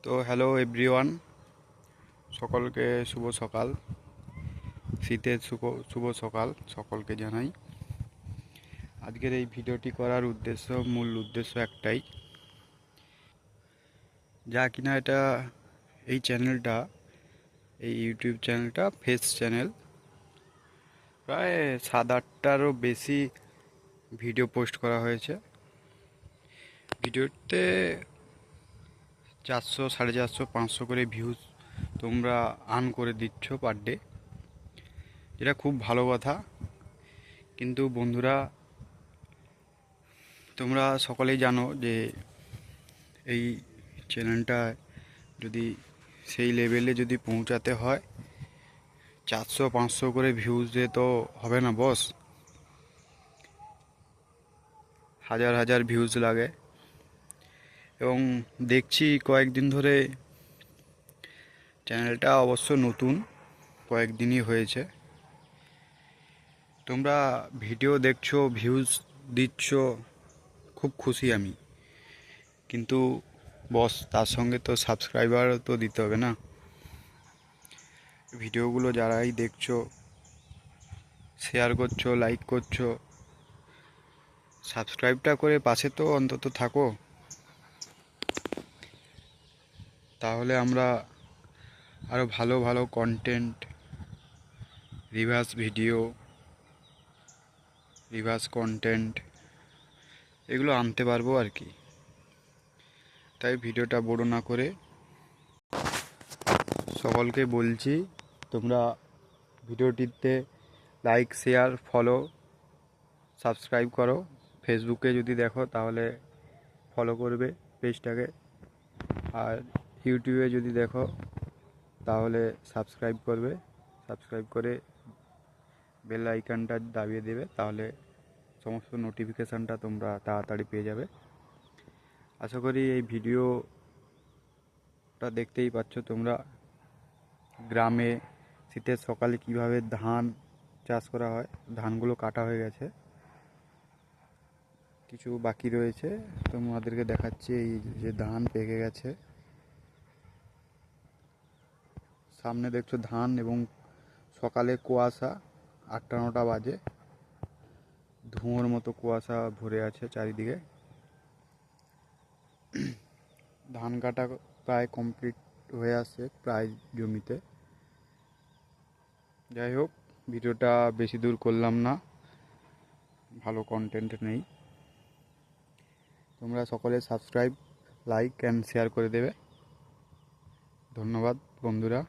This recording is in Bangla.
তো হ্যালো এভরিওয়ান, সকলকে শুভ সকাল। শীতের শুভ সকাল সকলকে জানাই। আজকের এই ভিডিওটি করার মূল উদ্দেশ্য একটাই, যা কিনা এই চ্যানেলটা, এই ইউটিউব চ্যানেলটা ফেস চ্যানেল। প্রায় 7-8টারও বেশি ভিডিও পোস্ট করা হয়েছে। ভিডিওতে 400, 450, 500 করে ভিউজ তোমরা আর্ন করে দিচ্ছ পার ডে, যেটা খুব ভালো কথা। কিন্তু বন্ধুরা, তোমরা সকলেই জানো যে এই চ্যানেলটা যদি সেই লেভেলে যদি পৌঁছাতে হয়, 400-500 করে ভিউজে তো হবে না বস। হাজার হাজার ভিউজ লাগে। এবং দেখছি কয়েকদিন ধরে চ্যানেলটা অবশ্য নতুন, কয়েকদিনই হয়েছে। তোমরা ভিডিও দেখছো, ভিউজ দিচ্ছ, খুব খুশি আমি। কিন্তু বস, তার সঙ্গে তো সাবস্ক্রাইবারও তো দিতে হবে না। ভিডিওগুলো যারাই দেখছো, শেয়ার করছো, লাইক করছো, সাবস্ক্রাইবটা করে পাশে তো অন্তত থাকো। তাহলে আমরা আরও ভালো ভালো কন্টেন্ট, রিভার্স কন্টেন্ট এগুলো আনতে পারবো আর কি। তাই ভিডিওটা বড় না করে সকলকে বলছি, তোমরা ভিডিওটিতে লাইক, শেয়ার, ফলো, সাবস্ক্রাইব করো। ফেসবুকে যদি দেখো তাহলে ফলো করবে পেজটাকে, আর ইউটিউবে যদি দেখো তাহলে সাবস্ক্রাইব করবে। সাবস্ক্রাইব করে বেল আইকনটা দাবিয়ে দেবে, তাহলে সমস্ত নোটিফিকেশানটা তোমরা তাড়াতাড়ি পেয়ে যাবে। আশা করি এই ভিডিওটা দেখতেই পাচ্ছ তোমরা, গ্রামে শীতের সকালে কিভাবে ধান চাষ করা হয়। ধানগুলো কাটা হয়ে গেছে, কিছু বাকি রয়েছে, তোমাদেরকে দেখাচ্ছি। এই যে ধান পেকে গেছে, সামনে দেখছো ধান, এবং সকালে কুয়াশা, 8টা-9টা বাজে, ধুঁয়োর মতো কুয়াশা ভরে আছে চারিদিকে। ধান কাটা প্রায় কমপ্লিট হয়ে আসছে প্রায় জমিতে। যাই হোক, ভিডিওটা বেশি দূর করলাম না, ভালো কন্টেন্ট নেই। তোমরা সকলে সাবস্ক্রাইব, লাইক অ্যান্ড শেয়ার করে দেবে। ধন্যবাদ বন্ধুরা।